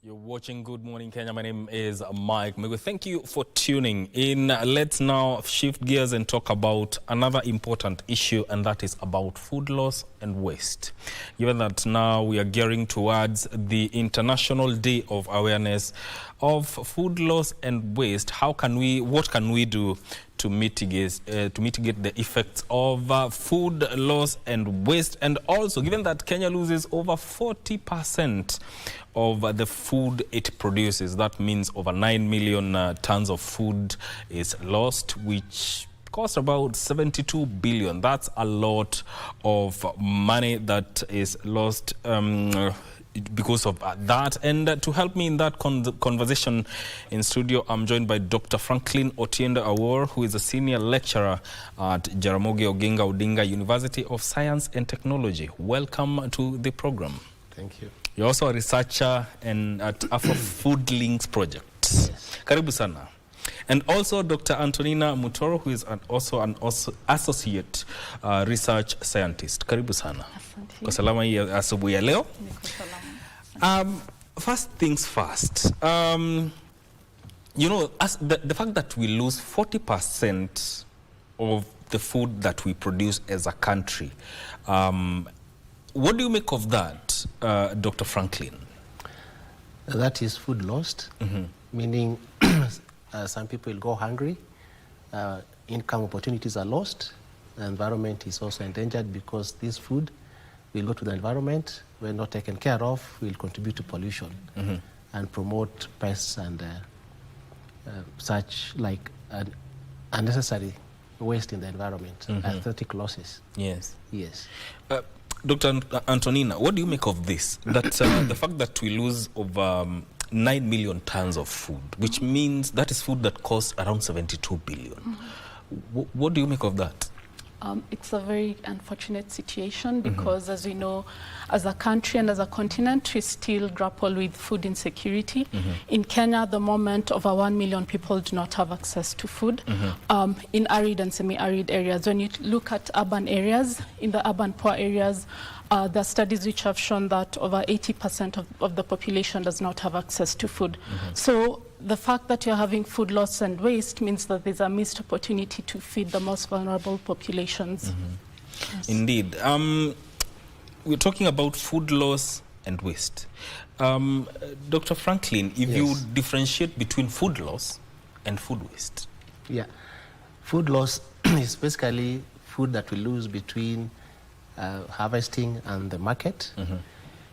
You're watching Good Morning Kenya. My name is Mike Migo. Thank you for tuning in. Let's now shift gears and talk about another important issue, and that is about food loss and waste. Given that now we are gearing towards the International Day of Awareness of Food Loss and Waste, what can we do to mitigate the effects of food loss and waste? And also, given that Kenya loses over 40% of the food it produces, that means over 9 million tons of food is lost, which costs about 72 billion. That's a lot of money that is lost because of that. And to help me in that conversation in studio, I'm joined by Dr. Franklin Otiende Awor, who is a senior lecturer at Jaramogi Oginga Odinga University of Science and Technology. Welcome to the program. Thank you. You're also a researcher at Afro Food Links Project. Yes. Karibu sana. And also Dr. Antonina Mutoro, who is also an associate research scientist. Karibu sana. Kwa salama hii asubuhi ya leo. First things first. You know, the fact that we lose 40% of the food that we produce as a country, what do you make of that, Dr. Franklin? That is food lost, meaning some people will go hungry, income opportunities are lost, the environment is also endangered because this food will go to the environment, when not taken care of, will contribute to pollution and promote pests and such like unnecessary waste in the environment, aesthetic losses. Yes. Yes. Dr. Antonina, what do you make of this? That the fact that we lose over 9 million tons of food, which means that is food that costs around 72 billion. What do you make of that? It's a very unfortunate situation because, as we know, as a country and as a continent, we still grapple with food insecurity. In Kenya, at the moment, over 1 million people do not have access to food in arid and semi-arid areas. When you look at urban areas, in the urban poor areas, there are studies which have shown that over 80% of the population does not have access to food. So the fact that you're having food loss and waste means that there's a missed opportunity to feed the most vulnerable populations. Yes. Indeed. We're talking about food loss and waste. Dr. Franklin, if you differentiate between food loss and food waste. Yeah. Food loss is basically food that we lose between harvesting and the market.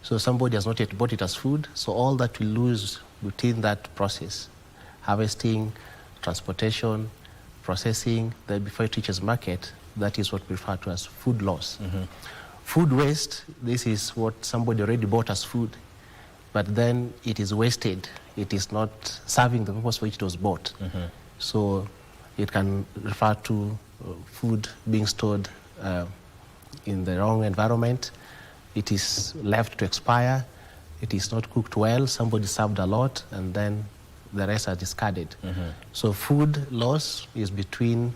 So somebody has not yet bought it as food, so all that we lose within that process, harvesting, transportation, processing, then before it reaches market, that is what we refer to as food loss. Food waste, this is what somebody already bought as food, but then it is wasted. It is not serving the purpose for which it was bought. So it can refer to food being stored in the wrong environment. It is left to expire. It is not cooked well. Somebody served a lot, and then the rest are discarded. So food loss is between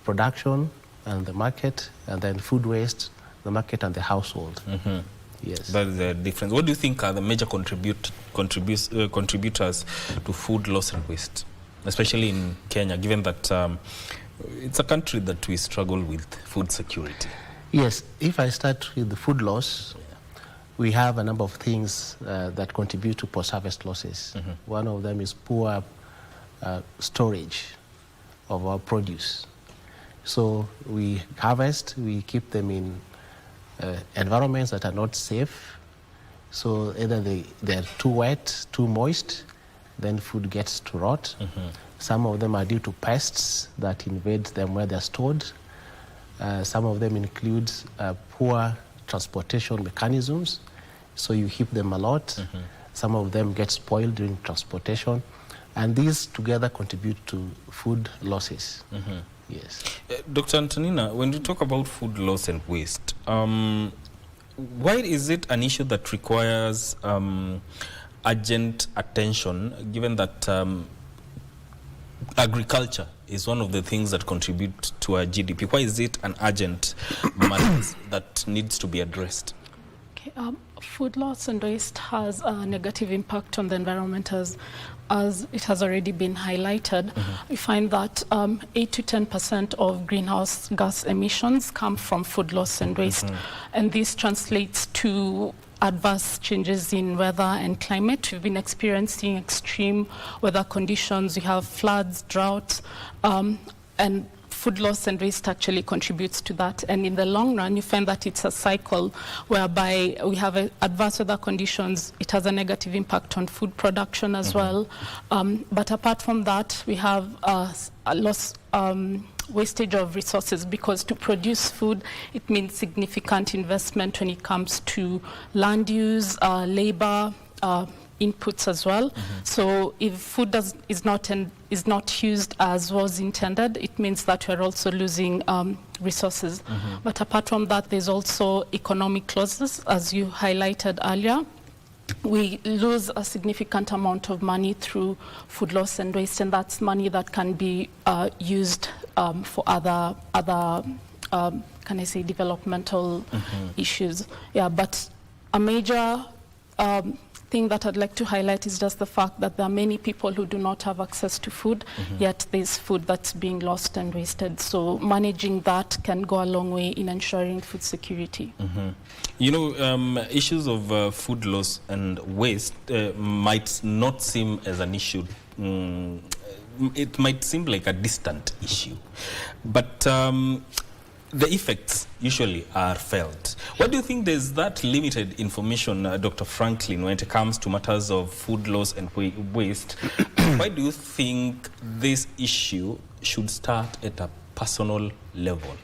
production and the market, and then food waste, the market and the household. Yes. That is the difference. What do you think are the major contributors to food loss and waste, especially in Kenya, given that it's a country that we struggle with food security? Yes, if I start with the food loss, we have a number of things that contribute to post-harvest losses. One of them is poor storage of our produce. So we harvest, we keep them in environments that are not safe. So either they're too wet, too moist, then food gets to rot. Some of them are due to pests that invade them where they're stored. Some of them include poor transportation mechanisms, so you heat them a lot. Some of them get spoiled during transportation, and these together contribute to food losses. Yes. Dr. Antonina, when you talk about food loss and waste, why is it an issue that requires urgent attention, given that agriculture is one of the things that contribute to our GDP? Why is it an urgent matter that needs to be addressed? Okay, food loss and waste has a negative impact on the environment as it has already been highlighted. We find that 8 to 10% of greenhouse gas emissions come from food loss and waste. And this translates to adverse changes in weather and climate. We've been experiencing extreme weather conditions. We have floods, droughts, and food loss and waste actually contributes to that. And in the long run, you find that it's a cycle whereby we have adverse weather conditions. It has a negative impact on food production as well. But apart from that, we have a loss, wastage of resources, because to produce food, it means significant investment when it comes to land use, labor, inputs as well. So if food is not used as was intended, it means that we're also losing resources. But apart from that, there's also economic losses, as you highlighted earlier. We lose a significant amount of money through food loss and waste, and that's money that can be used for other can I say, developmental issues. Yeah, but a major thing that I'd like to highlight is just the fact that there are many people who do not have access to food, yet there's food that's being lost and wasted. So managing that can go a long way in ensuring food security. You know, issues of food loss and waste might not seem as an issue. It might seem like a distant issue, but the effects usually are felt. Why do you think there's that limited information, Dr. Franklin, when it comes to matters of food loss and waste? Why do you think this issue should start at a personal level?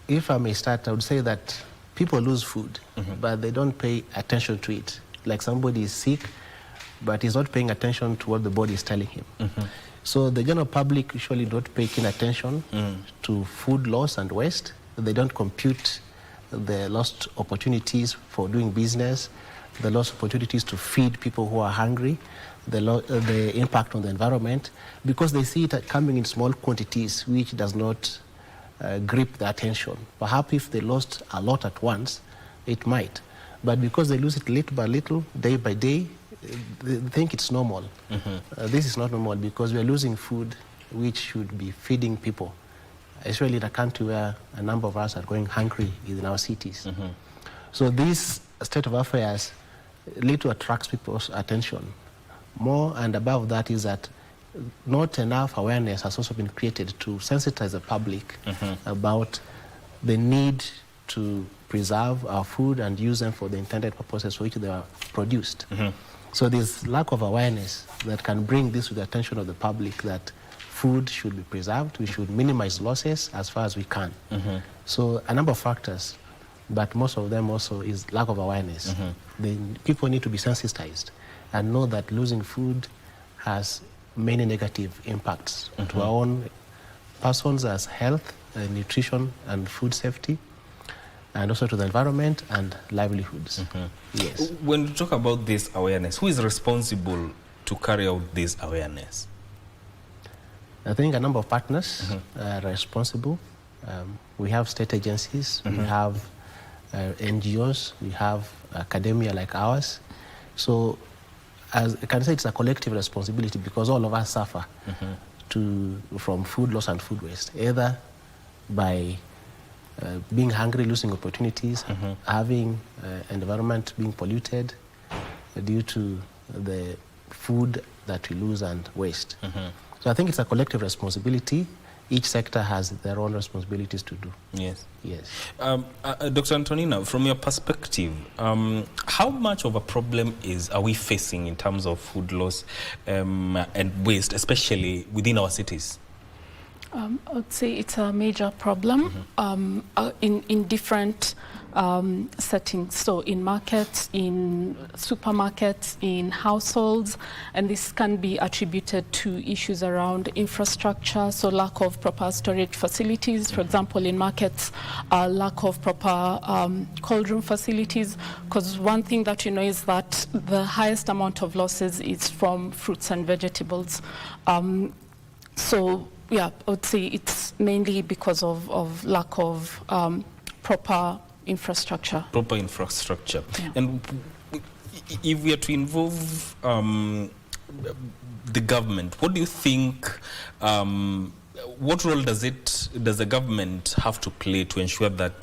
If I may start, I would say that people lose food, but they don't pay attention to it. Like somebody is sick, but he's not paying attention to what the body is telling him. So the general public usually don't pay keen attention to food loss and waste. They don't compute the lost opportunities for doing business, the lost opportunities to feed people who are hungry, the impact on the environment, because they see it coming in small quantities, which does not grip the attention. Perhaps if they lost a lot at once, it might. But because they lose it little by little, day by day, they think it's normal. This is not normal, because we are losing food which should be feeding people, especially in a country where a number of us are going hungry in our cities. So this state of affairs little attracts people's attention. More and above that is that not enough awareness has also been created to sensitize the public about the need to preserve our food and use them for the intended purposes for which they are produced. So there's lack of awareness that can bring this to the attention of the public, that food should be preserved, we should minimize losses as far as we can. So a number of factors, but most of them also is lack of awareness. People need to be sensitized and know that losing food has many negative impacts to our own persons as health, nutrition and food safety, and also to the environment and livelihoods. Yes. When we talk about this awareness, who is responsible to carry out this awareness? I think a number of partners are responsible. We have state agencies, we have NGOs, we have academia like ours. So as I can say, it's a collective responsibility, because all of us suffer from food loss and food waste, either by being hungry, losing opportunities, having environment being polluted due to the food that we lose and waste. So I think it's a collective responsibility. Each sector has their own responsibilities to do. Yes. Yes. Dr. Antonina, from your perspective, how much of a problem are we facing in terms of food loss and waste, especially within our cities? I would say it's a major problem in different settings. So in markets, in supermarkets, in households, and this can be attributed to issues around infrastructure, so lack of proper storage facilities. For example, in markets, lack of proper cold room facilities, because one thing that you know is that the highest amount of losses is from fruits and vegetables. So yeah, I would say it's mainly because of lack of proper infrastructure. Proper infrastructure. Yeah. And if we are to involve the government, what do you think, what role does the government have to play to ensure that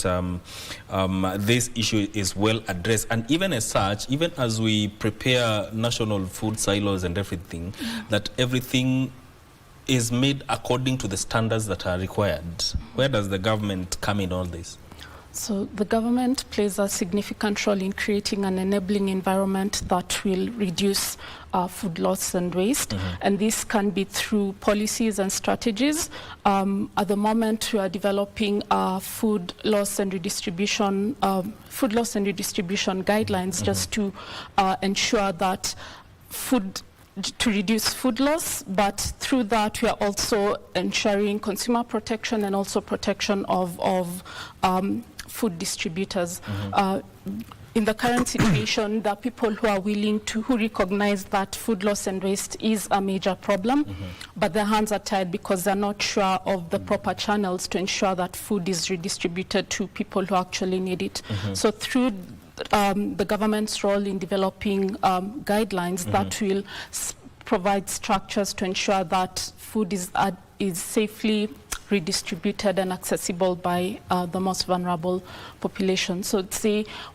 this issue is well addressed? And even as such, even as we prepare national food silos and everything, that everything is made according to the standards that are required. Where does the government come in all this? So the government plays a significant role in creating an enabling environment that will reduce food loss and waste, and this can be through policies and strategies. At the moment, we are developing food loss and redistribution guidelines just to ensure that to reduce food loss, but through that we are also ensuring consumer protection and also protection of food distributors. In the current situation, there are people who are who recognize that food loss and waste is a major problem, but their hands are tied because they're not sure of the proper channels to ensure that food is redistributed to people who actually need it. So through the government's role in developing guidelines that will provide structures to ensure that food is safely redistributed and accessible by the most vulnerable population. So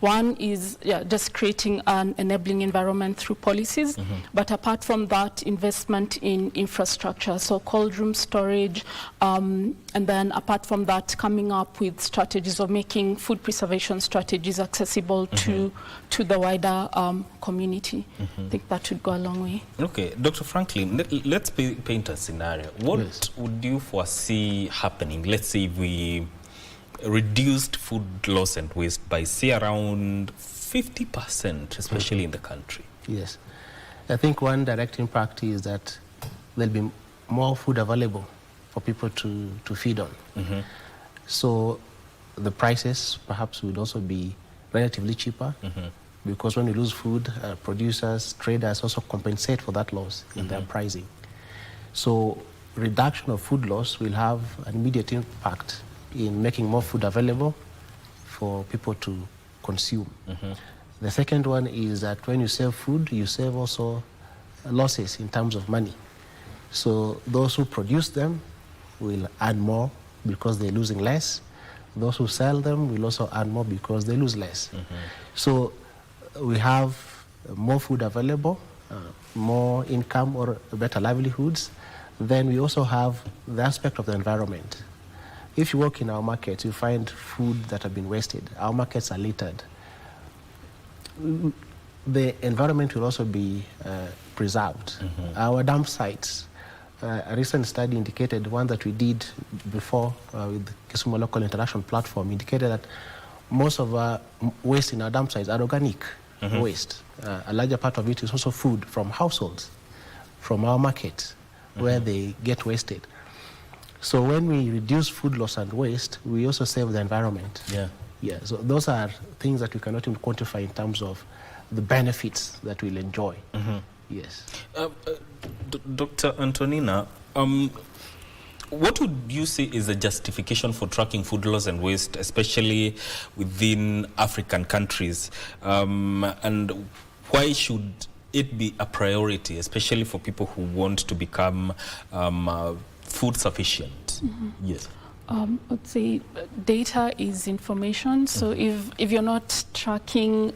one is just creating an enabling environment through policies, but apart from that, investment in infrastructure, so cold room storage, and then apart from that, coming up with strategies of making food preservation strategies accessible to the wider community. I think that would go a long way. Okay, Dr. Franklin, let's paint a scenario. What would you foresee happening? Let's say we reduced food loss and waste by, say, around 50%, especially in the country. Yes. I think one direct impact is that there'll be more food available for people to feed on. So the prices perhaps would also be relatively cheaper, because when we lose food, producers, traders also compensate for that loss in their pricing. So reduction of food loss will have an immediate impact in making more food available for people to consume. The second one is that when you save food, you save also losses in terms of money. So those who produce them will earn more because they're losing less. Those who sell them will also earn more because they lose less. So we have more food available, more income or better livelihoods. Then we also have the aspect of the environment. If you walk in our markets, you find food that have been wasted. Our markets are littered. The environment will also be preserved. Our dump sites, a recent study indicated, one that we did before with Kisumu Local Interaction Platform, indicated that most of our waste in our dump sites are organic waste. A larger part of it is also food from households, from our markets, where they get wasted. So when we reduce food loss and waste, we also save the environment. Yeah, so those are things that we cannot even quantify in terms of the benefits that we'll enjoy. Yes. Dr. Antonina, what would you say is the justification for tracking food loss and waste, especially within African countries? And why should it be a priority, especially for people who want to become food sufficient? Yes. I'd say data is information. So if you're not tracking,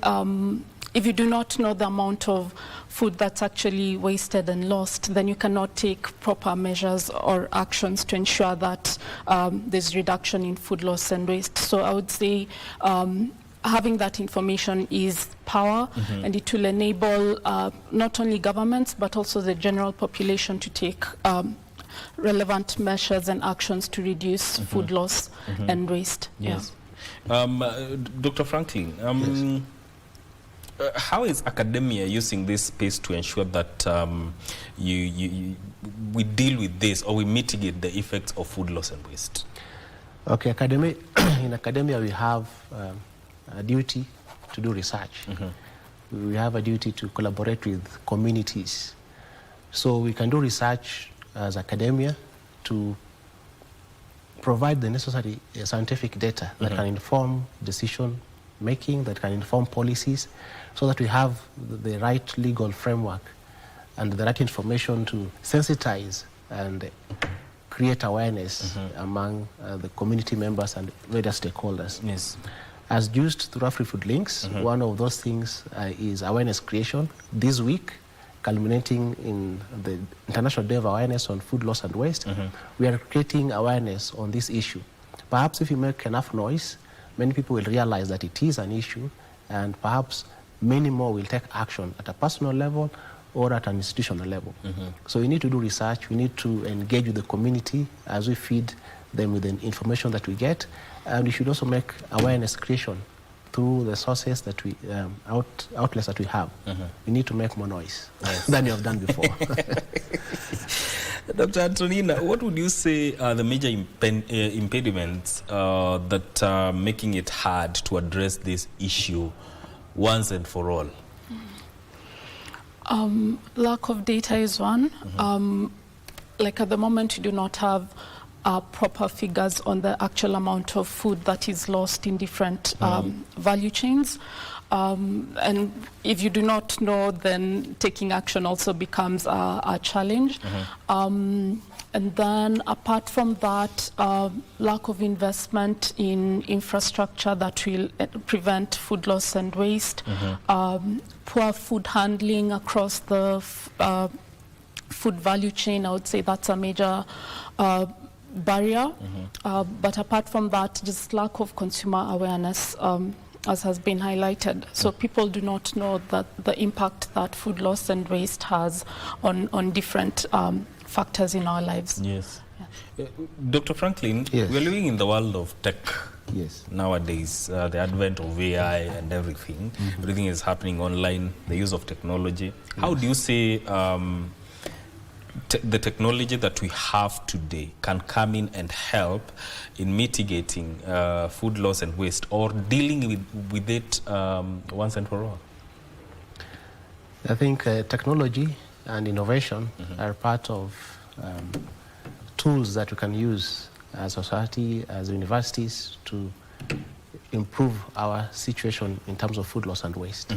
if you do not know the amount of food that's actually wasted and lost, then you cannot take proper measures or actions to ensure that there's reduction in food loss and waste. So I would say having that information is power, and it will enable not only governments but also the general population to take relevant measures and actions to reduce food loss and waste. Yes. Dr. Franklin, how is academia using this space to ensure that we deal with this, or we mitigate the effects of food loss and waste? Okay, in academia we have a duty to do research. We have a duty to collaborate with communities. So we can do research as academia to provide the necessary scientific data that can inform decision making, that can inform policies, so that we have the right legal framework and the right information to sensitize and create awareness among the community members and various stakeholders. Yes. As used through AfriFood Links, one of those things is awareness creation. This week, culminating in the International Day of Awareness on Food Loss and Waste, we are creating awareness on this issue. Perhaps if you make enough noise, many people will realize that it is an issue, and perhaps many more will take action at a personal level or at an institutional level. So we need to do research, we need to engage with the community as we feed them with the information that we get, and we should also make awareness creation through the sources that we, outlets that we have. We need to make more noise than you have done before. Dr. Antonina, what would you say are the major impediments that are making it hard to address this issue once and for all? Lack of data is one. Like at the moment, we do not have proper figures on the actual amount of food that is lost in different value chains. And if you do not know, then taking action also becomes a challenge. And then apart from that, lack of investment in infrastructure that will prevent food loss and waste, poor food handling across the food value chain, I would say that's a major barrier. But apart from that, just lack of consumer awareness, as has been highlighted. So people do not know that the impact that food loss and waste has on different factors in our lives. Yes. Dr. Franklin, Yes. we're living in the world of tech. Yes. Nowadays, the advent of AI and everything, everything is happening online, the use of technology. How do you say the technology that we have today can come in and help in mitigating food loss and waste, or dealing with it once and for all? I think technology and innovation are part of tools that we can use as a society, as universities, to improve our situation in terms of food loss and waste.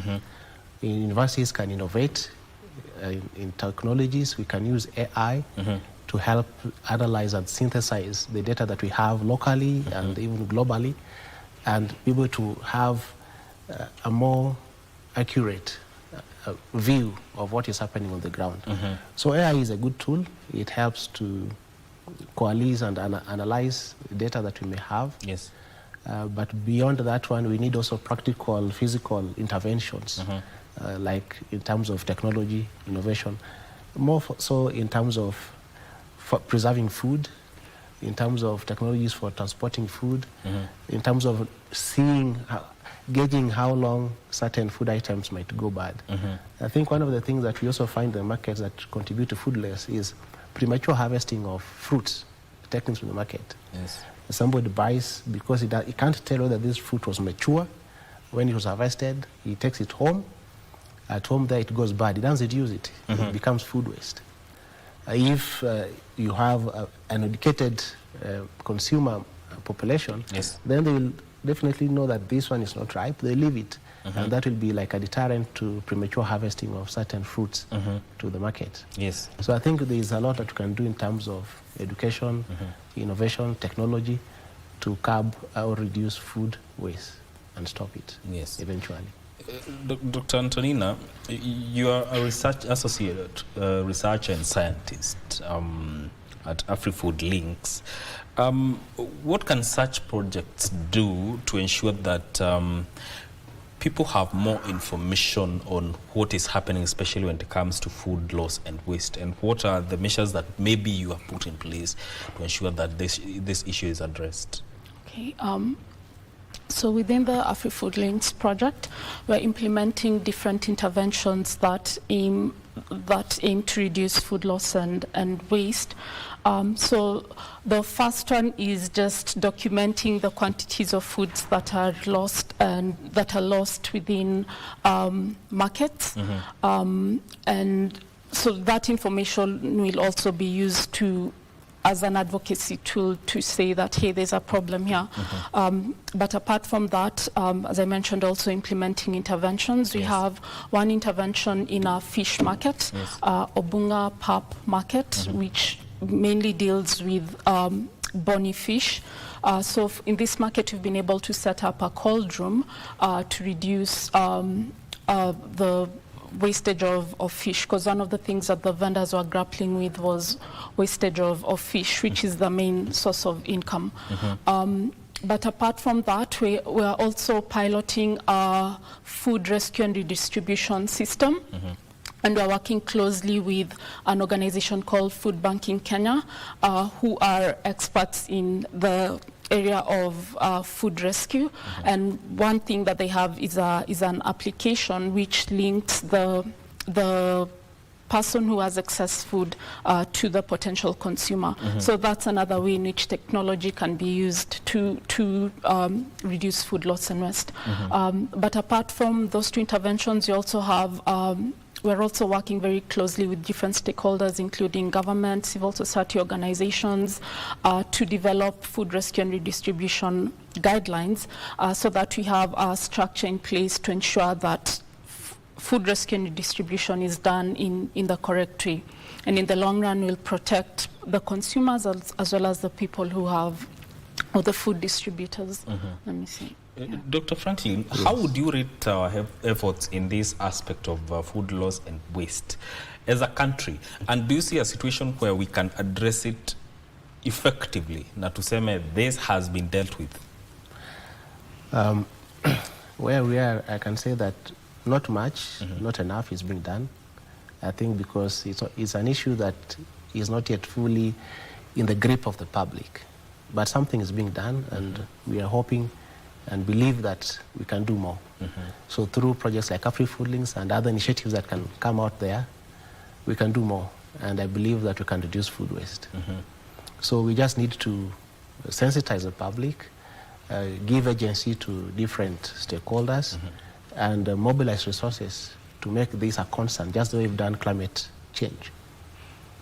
Universities can innovate in technologies. We can use AI to help analyze and synthesize the data that we have locally and even globally, and be able to have a more accurate view of what is happening on the ground. So AI is a good tool. It helps to coalesce and analyze the data that we may have. Yes. But beyond that one, we need also practical, physical interventions, like in terms of technology, innovation, more so in terms of preserving food, in terms of technologies for transporting food, in terms of gauging how long certain food items might go bad. I think one of the things that we also find in the markets that contribute to food loss is premature harvesting of fruits taken to the market. Yes. Somebody buys because he can't tell whether this fruit was mature when it was harvested. He takes it home. At home there it goes bad. He doesn't use it. It becomes food waste. If you have an educated consumer population, Yes. then they will definitely know that this one is not ripe. They leave it. And that will be like a deterrent to premature harvesting of certain fruits to the market. Yes. So I think there is a lot that we can do in terms of education, innovation, technology, to curb or reduce food waste and stop it. Yes. Eventually. Dr. Antonina, you are a research associate, researcher and scientist at AfriFood Links. What can such projects do to ensure that people have more information on what is happening, especially when it comes to food loss and waste? And what are the measures that maybe you have put in place to ensure that this issue is addressed? Okay. So within the AfriFood Links project, we're implementing different interventions that aim to reduce food loss and waste. So the first one is just documenting the quantities of foods that are lost and that are lost within markets. And so that information will also be used to as an advocacy tool to say that, hey, there's a problem here. But apart from that, as I mentioned, also implementing interventions. We have one intervention in our fish market, Obunga Pap Market, which mainly deals with bony fish. So in this market, we've been able to set up a cold room to reduce the wastage of fish, because one of the things that the vendors were grappling with was wastage of fish, which is the main source of income. But apart from that, we are also piloting a food rescue and redistribution system. And we're working closely with an organization called Food Banking Kenya, who are experts in the area of food rescue. And one thing that they have is an application which links the person who has excess food to the potential consumer. So that's another way in which technology can be used to reduce food loss and waste. But apart from those two interventions, you also have we're also working very closely with different stakeholders, including government, civil society organizations, to develop food rescue and redistribution guidelines so that we have a structure in place to ensure that food rescue and redistribution is done in the correct way. And in the long run, will protect the consumers as well as the people who have, or the food distributors. Let me see. Dr. Franklin, how would you rate our efforts in this aspect of food loss and waste as a country? And do you see a situation where we can address it effectively? Na tuseme this has been dealt with. Where we are, I can say that not much, not enough is being done. I think because it's an issue that is not yet fully in the grip of the public. But something is being done, and we are hoping and believe that we can do more. So through projects like Afri-Food Links and other initiatives that can come out there, we can do more. And I believe that we can reduce food waste. So we just need to sensitize the public, give agency to different stakeholders, and mobilize resources to make this a concern, just the way we've done climate change.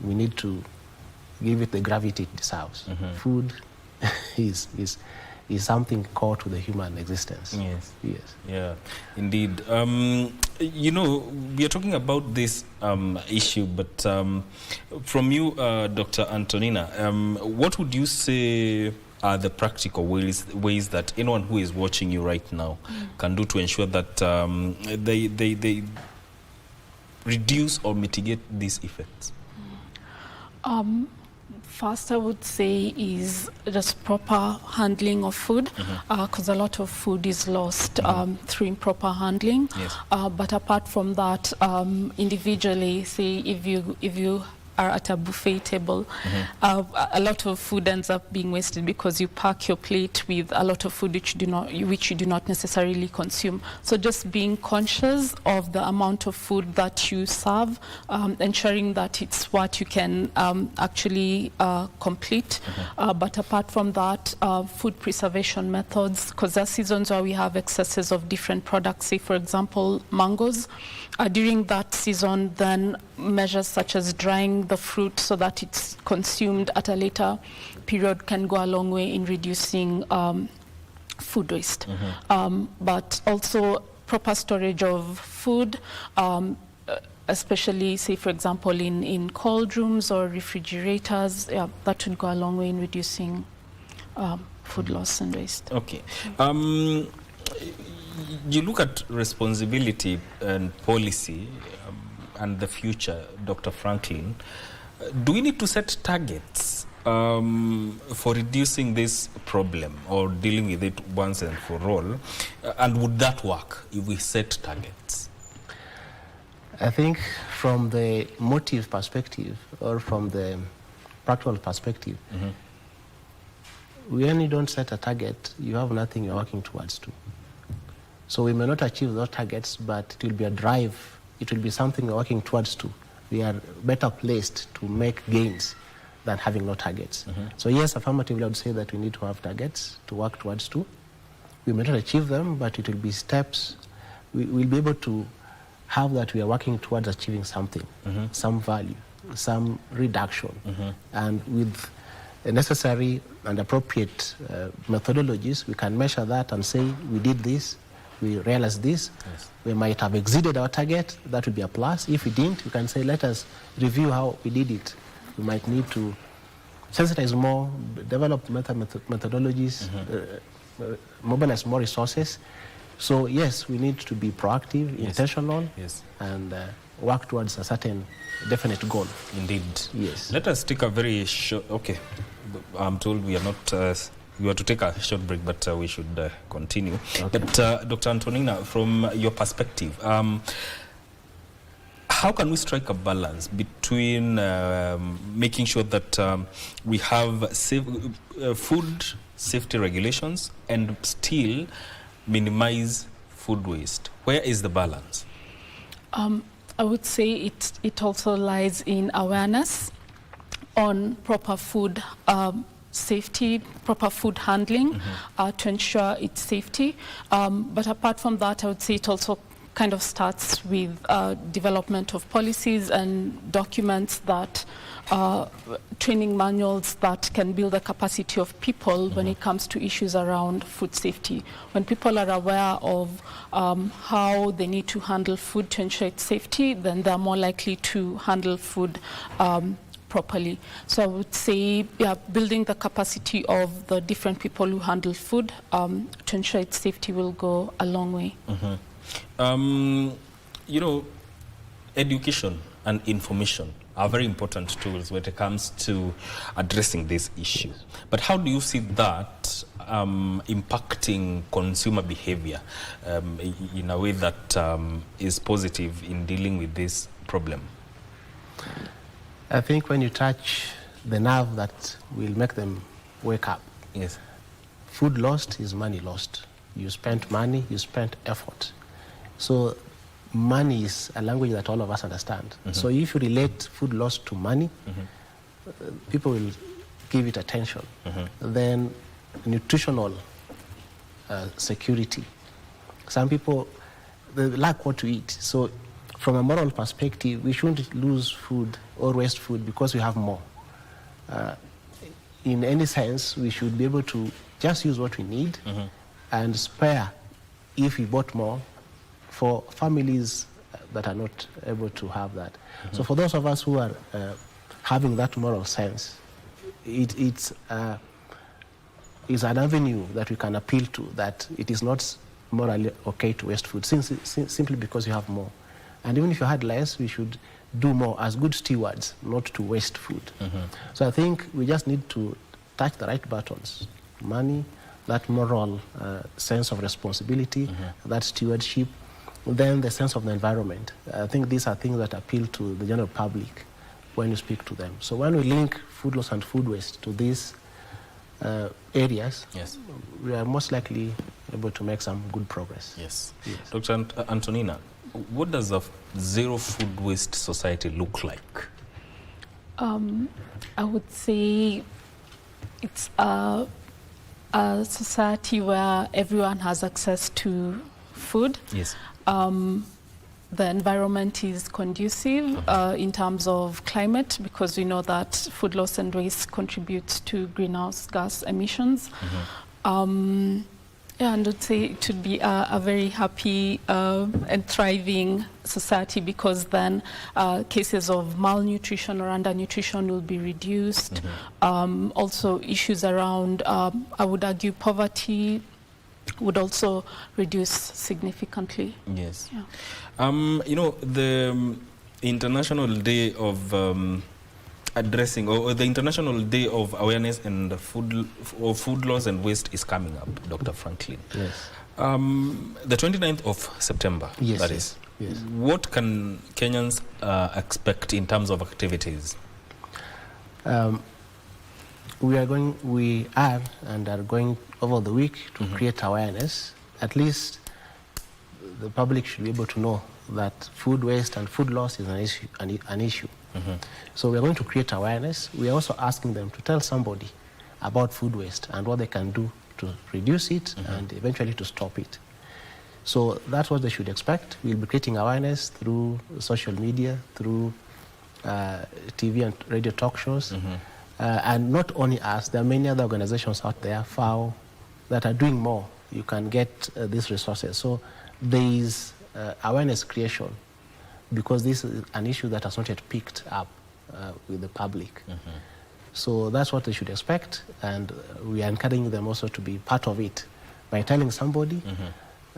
We need to give it the gravity it deserves. Food is something core to the human existence. Yes. Yes. Yeah, indeed. You know, we are talking about this issue, but from you, Dr. Antonina, what would you say are the practical ways that anyone who is watching you right now can do to ensure that they reduce or mitigate these effects? First, I would say is just proper handling of food, because a lot of food is lost through improper handling. Yes. But apart from that, individually, say if you are at a buffet table, a lot of food ends up being wasted because you pack your plate with a lot of food which you do not necessarily consume. So just being conscious of the amount of food that you serve, ensuring that it's what you can actually complete. But apart from that, food preservation methods, because there are seasons where we have excesses of different products, say for example mangoes. During that season, then measures such as drying the fruit so that it's consumed at a later period can go a long way in reducing food waste. But also proper storage of food, especially, say, for example, in cold rooms or refrigerators, that would go a long way in reducing food loss and waste. Okay. You look at responsibility and policy and the future, Dr. Franklin. Do we need to set targets for reducing this problem or dealing with it once and for all? And would that work if we set targets? I think from the motive perspective or from the practical perspective, when you don't set a target, you have nothing you're working towards to. So we may not achieve those targets, but it will be a drive. It will be something we're working towards to. We are better placed to make gains than having no targets. So yes, affirmatively I would say that we need to have targets to work towards to. We may not achieve them, but it will be steps. We'll be able to have that we are working towards achieving something, some value, some reduction. And with necessary and appropriate methodologies, we can measure that and say, we did this, we realized this. Yes. We might have exceeded our target. That would be a plus. If we didn't, we can say, let us review how we did it. We might need to sensitize more, develop methodologies, mobilize more resources. So yes, we need to be proactive, intentional, and work towards a certain definite goal. Indeed. Yes. Let us take a very short, okay, I'm told we are not, we are to take a short break, but we should continue. Okay. But Dr. Antonina, from your perspective, how can we strike a balance between making sure that we have food safety regulations and still minimize food waste? Where is the balance? I would say it also lies in awareness on proper food safety, proper food handling to ensure its safety. But apart from that, I would say it also kind of starts with development of policies and documents that training manuals that can build the capacity of people when it comes to issues around food safety. When people are aware of how they need to handle food to ensure its safety, then they're more likely to handle food properly. So I would say, building the capacity of the different people who handle food to ensure its safety will go a long way. You know, education and information are very important tools when it comes to addressing this issue. But how do you see that impacting consumer behavior in a way that is positive in dealing with this problem? I think when you touch the nerve that will make them wake up. Yes. Food lost is money lost. You spent money, you spent effort. So money is a language that all of us understand. So if you relate food loss to money, people will give it attention. Then nutritional security. Some people, they lack what to eat. So from a moral perspective, we shouldn't lose food or waste food because we have more. In any sense, we should be able to just use what we need and spare, if we bought more, for families that are not able to have that. So for those of us who are having that moral sense, it's an avenue that we can appeal to, that it is not morally okay to waste food, simply because you have more. And even if you had less, we should do more as good stewards, not to waste food. So I think we just need to touch the right buttons. Money, that moral sense of responsibility, that stewardship, then the sense of the environment. I think these are things that appeal to the general public when you speak to them. So when we link food loss and food waste to these areas, we are most likely able to make some good progress. Yes. Dr. Antonina, what does a zero food waste society look like? I would say it's a society where everyone has access to food. Yes. The environment is conducive in terms of climate, because we know that food loss and waste contributes to greenhouse gas emissions. And I'd say it should be a very happy and thriving society, because then cases of malnutrition or undernutrition will be reduced. Also issues around, I would argue, poverty would also reduce significantly. Yes. You know, the International Day of addressing, or the International Day of Awareness and food loss and waste is coming up, Dr. Franklin. Yes. The 29th of September, that is. Yes. What can Kenyans expect in terms of activities? We are going over the week to create awareness. At least the public should be able to know that food waste and food loss is an issue. So we are going to create awareness. We are also asking them to tell somebody about food waste and what they can do to reduce it and eventually to stop it. So that's what they should expect. We'll be creating awareness through social media, through TV and radio talk shows. And not only us, there are many other organizations out there, FAO, that are doing more. You can get these resources. So there is awareness creation, because this is an issue that has not yet picked up with the public. So that's what they should expect, and we are encouraging them also to be part of it by telling somebody.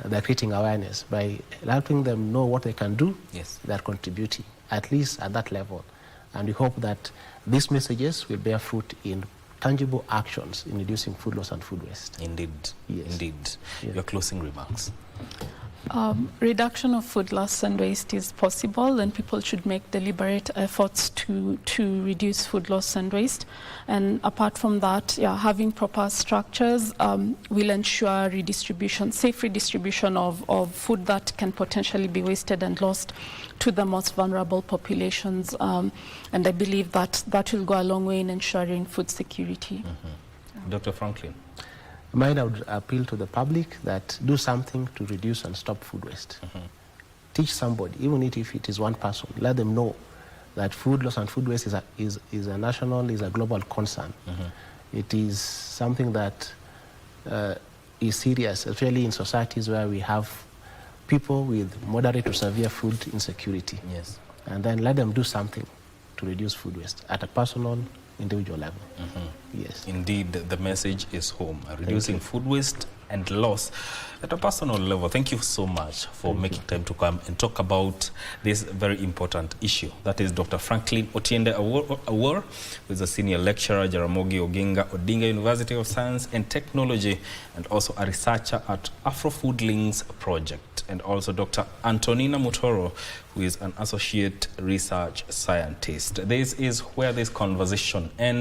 They're creating awareness by helping them know what they can do. Yes. They're contributing, at least at that level. And we hope that these messages will bear fruit in tangible actions in reducing food loss and food waste. Indeed. Yes. Indeed. Yes. Your closing remarks. Reduction of food loss and waste is possible, and people should make deliberate efforts to reduce food loss and waste. And apart from that, having proper structures will ensure redistribution, safe redistribution of food that can potentially be wasted and lost to the most vulnerable populations. And I believe that will go a long way in ensuring food security. Dr. Franklin. Mine, I would appeal to the public that do something to reduce and stop food waste. Teach somebody, even if it is one person, let them know that food loss and food waste is a national, is a global concern. It is something that is serious, especially in societies where we have people with moderate to severe food insecurity. Yes. And then let them do something to reduce food waste at a personal, individual level. Yes. Indeed, the message is home. Reducing food waste and loss at a personal level. Thank you so much for making time to come and talk about this very important issue. That is Dr. Franklin Otiende Awor, who is a senior lecturer at Jaramogi Oginga Odinga University of Science and Technology, and also a researcher at Afro-Food Links Project, and also Dr. Antonina Mutoro, who is an associate research scientist. This is where this conversation ends.